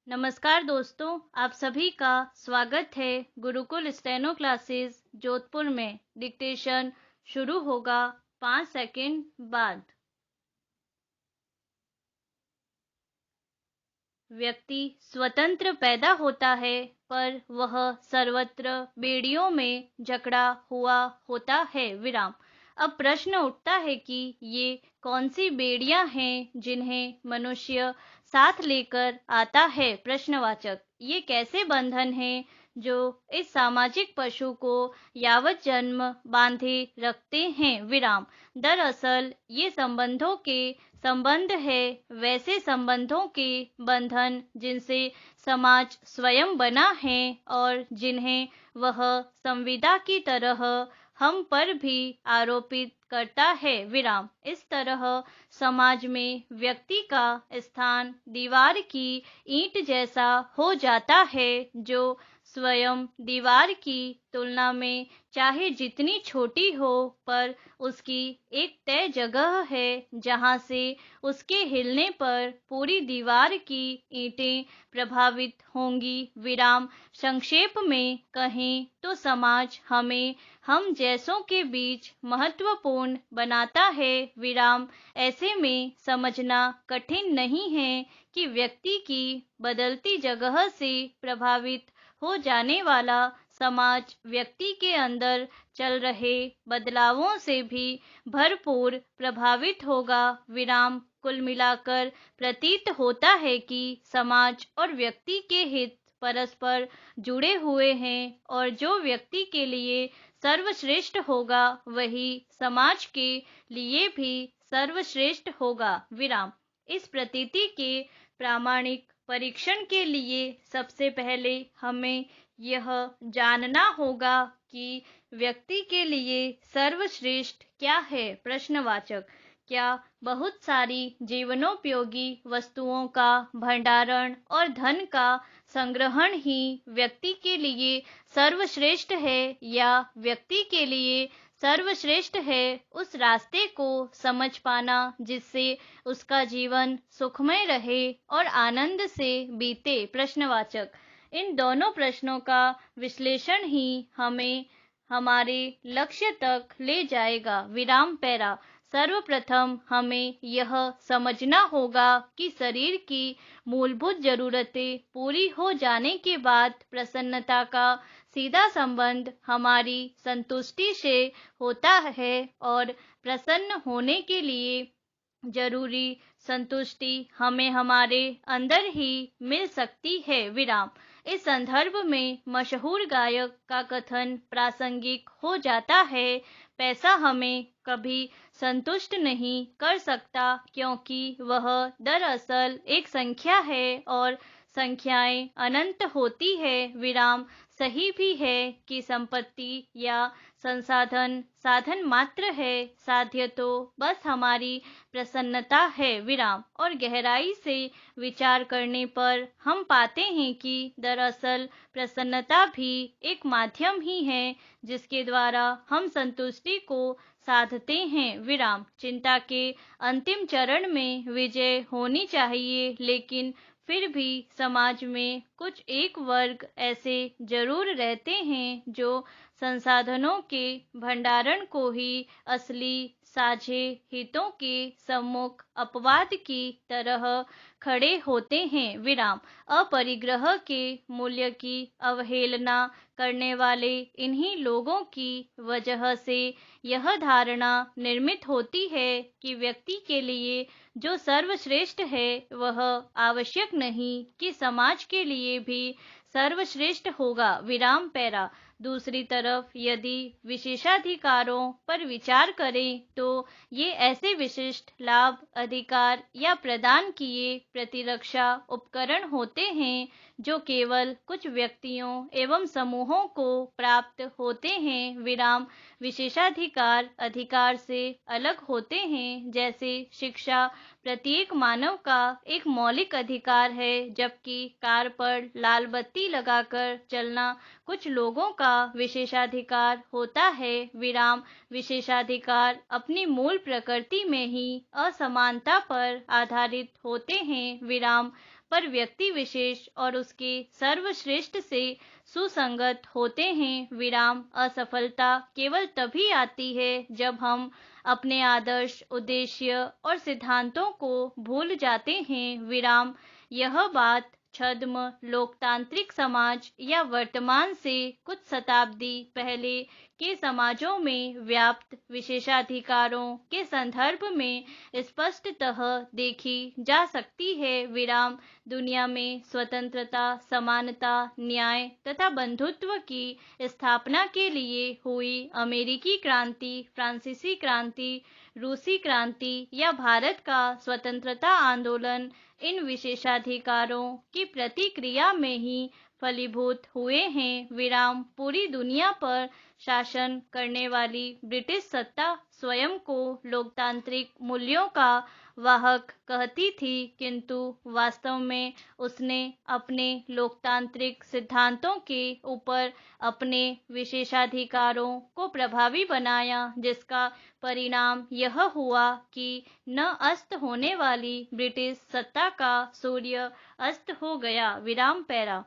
नमस्कार दोस्तों, आप सभी का स्वागत है गुरुकुल स्टेनो क्लासेस जोधपुर में। डिक्टेशन शुरू होगा 5 सेकंड बाद। व्यक्ति स्वतंत्र पैदा होता है, पर वह सर्वत्र बेड़ियों में जकड़ा हुआ होता है। विराम। अब प्रश्न उठता है कि ये कौन सी बेड़ियां हैं जिन्हें मनुष्य साथ लेकर आता है। प्रश्नवाचक। ये कैसे बंधन हैं जो इस सामाजिक पशु को यावत जन्म बांधे रखते हैं। विराम। दरअसल ये संबंधों के संबंध है, वैसे संबंधों के बंधन जिनसे समाज स्वयं बना है और जिन्हें वह संविदा की तरह हम पर भी आरोपित करता है। विराम। इस तरह समाज में व्यक्ति का स्थान दीवार की ईंट जैसा हो जाता है, जो स्वयं दीवार की तुलना में चाहे जितनी छोटी हो, पर उसकी एक तय जगह है जहां से उसके हिलने पर पूरी दीवार की ईंटें प्रभावित होंगी। विराम। संक्षेप में कहें तो समाज हमें हम जैसों के बीच महत्वपूर्ण बनाता है। विराम। ऐसे में समझना कठिन नहीं है कि व्यक्ति की बदलती जगह से प्रभावित हो जाने वाला समाज व्यक्ति के अंदर चल रहे बदलावों से भी भरपूर प्रभावित होगा। विराम। कुल मिलाकर प्रतीत होता है कि समाज और व्यक्ति के हित परस्पर जुड़े हुए हैं और जो व्यक्ति के लिए सर्वश्रेष्ठ होगा, वही समाज के लिए भी सर्वश्रेष्ठ होगा। विराम। इस प्रतीति के प्रामाणिक परीक्षण के लिए सबसे पहले हमें यह जानना होगा कि व्यक्ति के लिए सर्वश्रेष्ठ क्या है। प्रश्नवाचक। क्या बहुत सारी जीवनोपयोगी वस्तुओं का भंडारण और धन का संग्रहण ही व्यक्ति के लिए सर्वश्रेष्ठ है, या व्यक्ति के लिए सर्वश्रेष्ठ है उस रास्ते को समझ पाना जिससे उसका जीवन सुखमय रहे और आनंद से बीते। प्रश्नवाचक। इन दोनों प्रश्नों का विश्लेषण ही हमें हमारे लक्ष्य तक ले जाएगा। विराम। पैरा। सर्वप्रथम हमें यह समझना होगा कि शरीर की मूलभूत जरूरतें पूरी हो जाने के बाद प्रसन्नता का सीधा संबंध हमारी संतुष्टि से होता है और प्रसन्न होने के लिए जरूरी संतुष्टि हमें हमारे अंदर ही मिल सकती है। विराम। इस संदर्भ में मशहूर गायक का कथन प्रासंगिक हो जाता है, पैसा हमें कभी संतुष्ट नहीं कर सकता, क्योंकि वह दरअसल एक संख्या है और संख्याएं अनंत होती है। विराम। सही भी है कि संपत्ति या संसाधन साधन मात्र है, साध्य तो बस हमारी प्रसन्नता है। विराम। और गहराई से विचार करने पर हम पाते हैं कि दरअसल प्रसन्नता भी एक माध्यम ही है जिसके द्वारा हम संतुष्टि को साधते हैं। विराम। चिंता के अंतिम चरण में विजय होनी चाहिए, लेकिन फिर भी समाज में कुछ एक वर्ग ऐसे जरूर रहते हैं जो संसाधनों के भंडारण को ही असली साझे हितों के सम्मुख अपवाद की तरह खड़े होते हैं। विराम। अपरिग्रह के मूल्य की अवहेलना करने वाले इन्हीं लोगों की वजह से यह धारणा निर्मित होती है कि व्यक्ति के लिए जो सर्वश्रेष्ठ है वह आवश्यक नहीं कि समाज के लिए भी सर्वश्रेष्ठ होगा। विराम। पैरा। दूसरी तरफ यदि विशेषाधिकारों पर विचार करें तो ये ऐसे विशिष्ट लाभ, अधिकार या प्रदान किए प्रतिरक्षा उपकरण होते हैं जो केवल कुछ व्यक्तियों एवं समूहों को प्राप्त होते हैं। विराम। विशेषाधिकार अधिकार से अलग होते हैं, जैसे शिक्षा प्रत्येक मानव का एक मौलिक अधिकार है, जबकि कार पर लाल बत्ती लगाकर चलना कुछ लोगों का विशेषाधिकार होता है। विराम। विशेषाधिकार अपनी मूल प्रकृति में ही असमानता पर आधारित होते हैं। विराम। पर व्यक्ति विशेष और उसके सर्वश्रेष्ठ से सुसंगत होते हैं। विराम असफलता केवल तभी आती है जब हम अपने आदर्श, उद्देश्य और सिद्धांतों को भूल जाते हैं। विराम यह बात छद्म लोकतांत्रिक समाज या वर्तमान से कुछ शताब्दी पहले के समाजों में व्याप्त विशेषाधिकारों के संदर्भ में स्पष्टतः देखी जा सकती है। विराम दुनिया में स्वतंत्रता, समानता, न्याय तथा बंधुत्व की स्थापना के लिए हुई अमेरिकी क्रांति, फ्रांसीसी क्रांति, रूसी क्रांति या भारत का स्वतंत्रता आंदोलन इन विशेषाधिकारों की प्रतिक्रिया में ही फलीभूत हुए हैं। विराम पूरी दुनिया पर शासन करने वाली ब्रिटिश सत्ता स्वयं को लोकतांत्रिक मूल्यों का वाहक कहती थी, किंतु वास्तव में उसने अपने लोकतांत्रिक सिद्धांतों के ऊपर अपने विशेषाधिकारों को प्रभावी बनाया, जिसका परिणाम यह हुआ कि न अस्त होने वाली ब्रिटिश सत्ता का सूर्य अस्त हो गया। विराम पैरा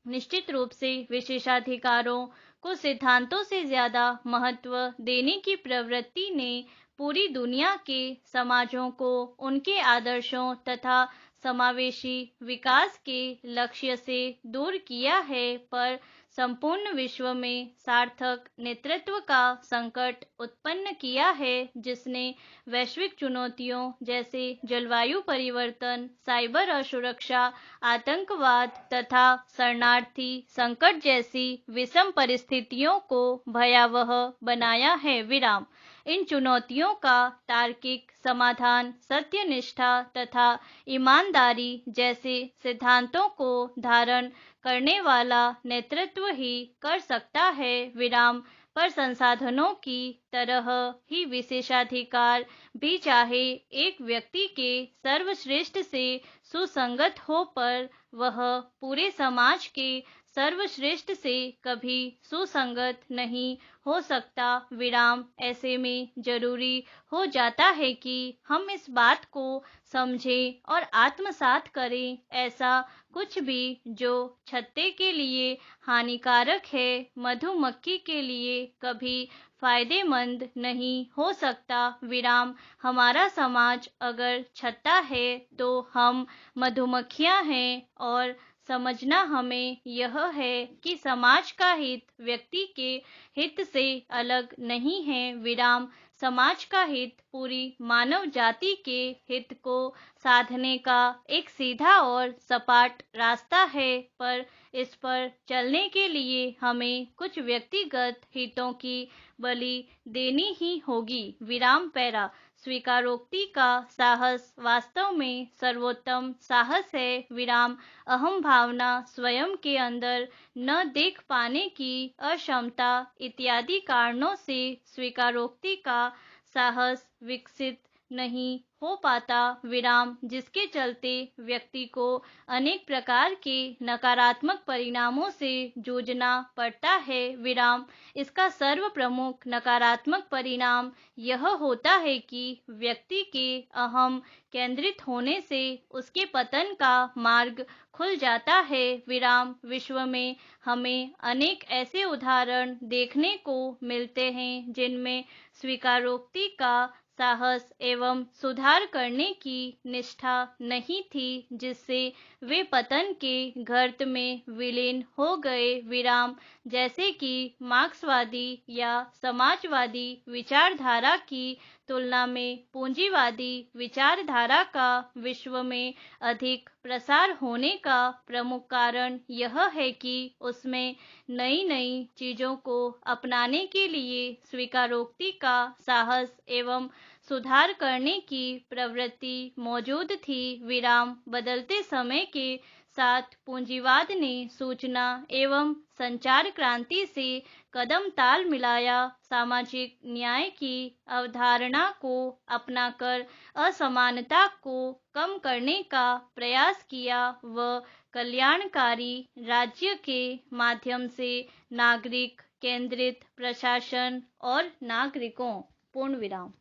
निश्चित रूप से विशेषाधिकारों को सिद्धांतों से ज्यादा महत्व देने की प्रवृत्ति ने पूरी दुनिया के समाजों को उनके आदर्शों तथा समावेशी विकास के लक्ष्य से दूर किया है, पर संपूर्ण विश्व में सार्थक नेतृत्व का संकट उत्पन्न किया है, जिसने वैश्विक चुनौतियों जैसे जलवायु परिवर्तन, साइबर असुरक्षा, आतंकवाद तथा शरणार्थी संकट जैसी विषम परिस्थितियों को भयावह बनाया है। विराम इन चुनौतियों का तार्किक समाधान सत्यनिष्ठा तथा ईमानदारी जैसे सिद्धांतों को धारण करने वाला नेतृत्व ही कर सकता है। विराम पर संसाधनों की तरह ही विशेषाधिकार भी चाहे एक व्यक्ति के सर्वश्रेष्ठ से सुसंगत हो, पर वह पूरे समाज के सर्वश्रेष्ठ से कभी सुसंगत नहीं हो सकता। विराम ऐसे में जरूरी हो जाता है कि हम इस बात को समझें और आत्मसात करें, ऐसा कुछ भी जो छत्ते के लिए हानिकारक है, मधुमक्खी के लिए कभी फायदेमंद नहीं हो सकता। विराम हमारा समाज अगर छत्ता है तो हम मधुमक्खियां हैं, और समझना हमें यह है कि समाज का हित व्यक्ति के हित से अलग नहीं है। विराम समाज का हित पूरी मानव जाति के हित को साधने का एक सीधा और सपाट रास्ता है, पर इस पर चलने के लिए हमें कुछ व्यक्तिगत हितों की बलि देनी ही होगी। विराम पैरा स्वीकारोक्ति का साहस वास्तव में सर्वोत्तम साहस है। विराम अहम भावना, स्वयं के अंदर न देख पाने की अक्षमता इत्यादि कारणों से स्वीकारोक्ति का साहस विकसित नहीं हो पाता। विराम जिसके चलते व्यक्ति को अनेक प्रकार के नकारात्मक परिणामों से जूझना पड़ता है। विराम इसका सर्व प्रमुख नकारात्मक परिणाम यह होता है कि व्यक्ति के अहम केंद्रित होने से उसके पतन का मार्ग खुल जाता है। विराम विश्व में हमें अनेक ऐसे उदाहरण देखने को मिलते हैं जिनमें स्वीकारोक्ति का साहस एवं सुधार करने की निष्ठा नहीं थी, जिससे वे पतन के गर्त में विलीन हो गए। विराम जैसे कि मार्क्सवादी या समाजवादी विचारधारा की तुलना में पूंजीवादी विचारधारा का विश्व में अधिक प्रसार होने का प्रमुख कारण यह है कि उसमें नई नई चीजों को अपनाने के लिए स्वीकारोक्ति का साहस एवं सुधार करने की प्रवृत्ति मौजूद थी। विराम बदलते समय के साथ पूंजीवाद ने सूचना एवं संचार क्रांति से कदम ताल मिलाया, सामाजिक न्याय की अवधारणा को अपनाकर असमानता को कम करने का प्रयास किया व कल्याणकारी राज्य के माध्यम से नागरिक केंद्रित प्रशासन और नागरिकों पूर्ण विराम।